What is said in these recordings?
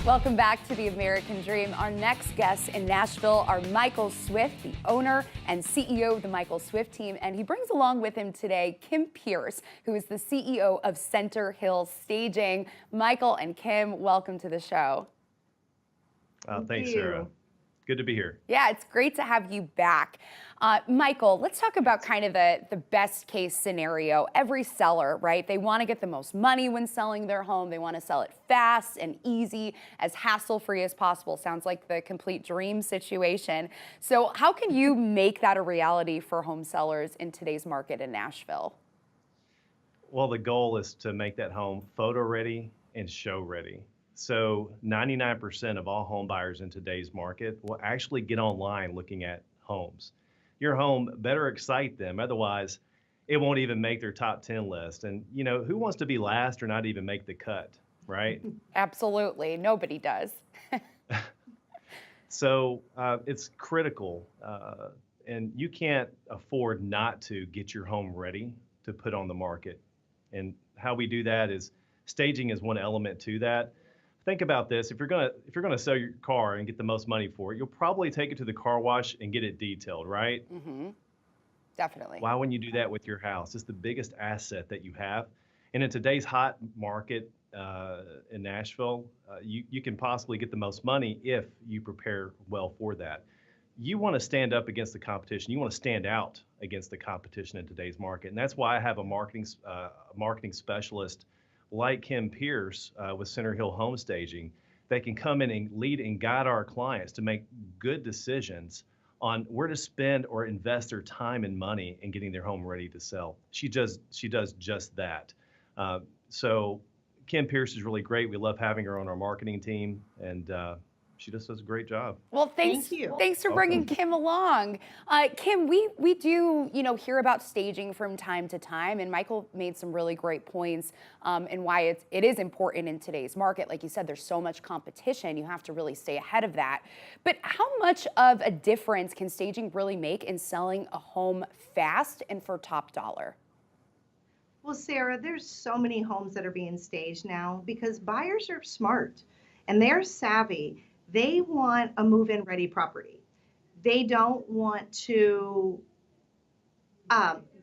Welcome back to the American Dream. Our next guests in Nashville are Michael Swift, the owner and CEO of the Michael Swift team, and he brings along with him today Kim Pierce, who is the CEO of Center Hill Staging. Michael and Kim, welcome to the show. Thanks, Sarah. Good to be here. Yeah, it's great to have you back. Michael, let's talk about kind of the best case scenario. Every seller, right? They want to get the most money when selling their home. They want to sell it fast and easy, as hassle-free as possible. Sounds like the complete dream situation. So how can you make that a reality for home sellers in today's market in Nashville? Well, the goal is to make that home photo ready and show ready. So 99% of all home buyers in today's market will actually get online looking at homes. Your home better excite them, otherwise it won't even make their top 10 list. And you know, who wants to be last or not even make the cut, right? Absolutely, nobody does. So it's critical, and you can't afford not to get your home ready to put on the market. And how we do that is staging is one element to that. Think about this: if you're gonna sell your car and get the most money for it, you'll probably take it to the car wash and get it detailed, right? Mm-hmm. Definitely. Why wouldn't you do that with your house? It's the biggest asset that you have. And in today's hot market in Nashville, you can possibly get the most money if you prepare well for that. You want to stand up against the competition. You want to stand out against the competition in today's market, and that's why I have a marketing specialist like Kim Pierce with Center Hill Home Staging. They can come in and lead and guide our clients to make good decisions on where to spend or invest their time and money in getting their home ready to sell. She does just that. So Kim Pierce is really great. We love having her on our marketing team, and she just does a great job. Well, thanks for bringing Kim along. Kim, we do, hear about staging from time to time, and Michael made some really great points and why it is important in today's market. Like you said, there's so much competition. You have to really stay ahead of that. But how much of a difference can staging really make in selling a home fast and for top dollar? Well, Sarah, there's so many homes that are being staged now because buyers are smart and they're savvy. They want a move-in ready property. They don't want to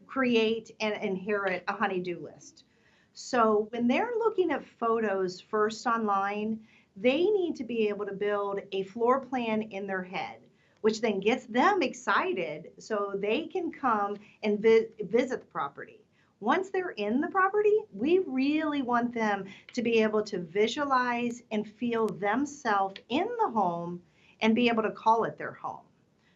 create and inherit a honey-do list. So when they're looking at photos first online, they need to be able to build a floor plan in their head, which then gets them excited so they can come and visit the property. Once they're in the property, we really want them to be able to visualize and feel themselves in the home and be able to call it their home.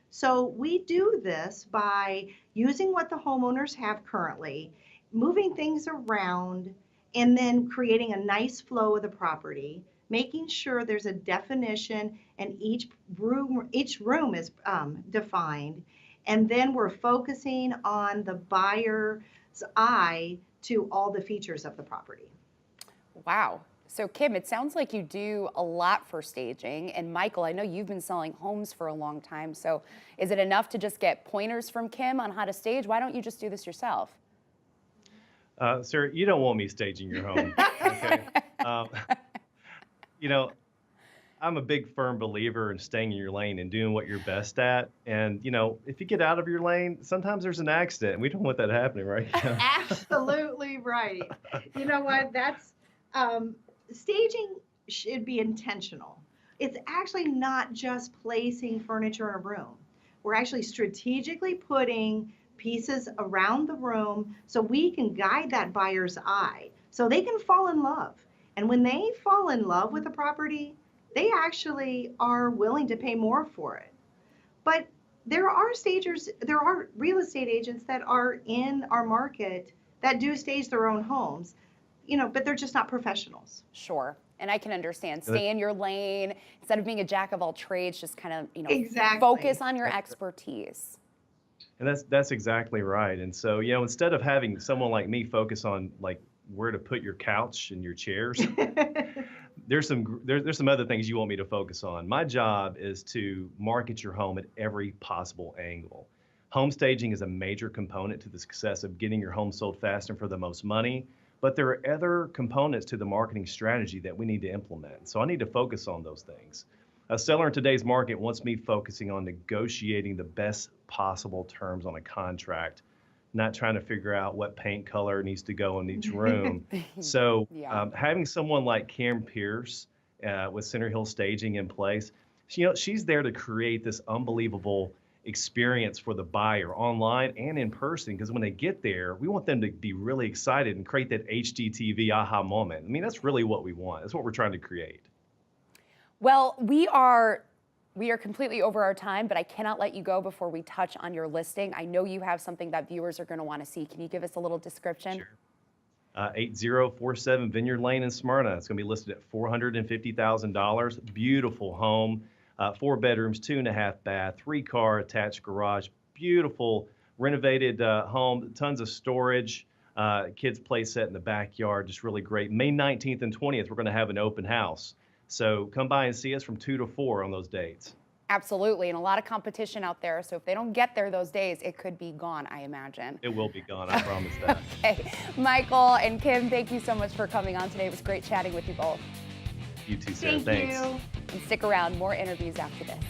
So we do this by using what the homeowners have currently, moving things around, and then creating a nice flow of the property, making sure there's a definition and each room is defined. And then we're focusing on the buyer's eye to all the features of the property. Wow. So Kim, it sounds like you do a lot for staging. And Michael, I know you've been selling homes for a long time. So is it enough to just get pointers from Kim on how to stage? Why don't you just do this yourself? Sarah, you don't want me staging your home, okay? I'm a big firm believer in staying in your lane and doing what you're best at. And, if you get out of your lane, sometimes there's an accident. And we don't want that happening, right? Absolutely right. You know what? That's staging should be intentional. It's actually not just placing furniture in a room. We're actually strategically putting pieces around the room so we can guide that buyer's eye so they can fall in love. And when they fall in love with a property, they actually are willing to pay more for it. But there are real estate agents that are in our market that do stage their own homes, but they're just not professionals. Sure. And I can understand. Stay in your lane. Instead of being a jack of all trades, just kind of, Exactly. focus on your expertise. And that's exactly right. And so, instead of having someone like me focus on like where to put your couch and your chairs, there's some other things you want me to focus on. My job is to market your home at every possible angle. Home staging is a major component to the success of getting your home sold fast and for the most money. But there are other components to the marketing strategy that we need to implement. So I need to focus on those things. A seller in today's market wants me focusing on negotiating the best possible terms on a contract, not trying to figure out what paint color needs to go in each room. So Yeah. having someone like Karen Pierce with Center Hill Staging in place, she's there to create this unbelievable experience for the buyer online and in person, because when they get there, we want them to be really excited and create that HGTV aha moment. I mean, that's really what we want. That's what we're trying to create. Well, we are completely over our time, but I cannot let you go before we touch on your listing. I know you have something that viewers are going to want to see. Can you give us a little description? Sure. 8047 Vineyard Lane in Smyrna. It's going to be listed at $450,000. Beautiful home, 4 bedrooms, 2.5 bath, 3-car attached garage. Beautiful renovated home, tons of storage, kids play set in the backyard, just really great. May 19th and 20th, we're going to have an open house. So come by and see us from 2 to 4 on those dates. Absolutely, and a lot of competition out there. So if they don't get there those days, it could be gone, I imagine. It will be gone, I promise that. Okay, Michael and Kim, thank you so much for coming on today. It was great chatting with you both. You too, Sarah. Thank Thanks. you. And stick around, more interviews after this.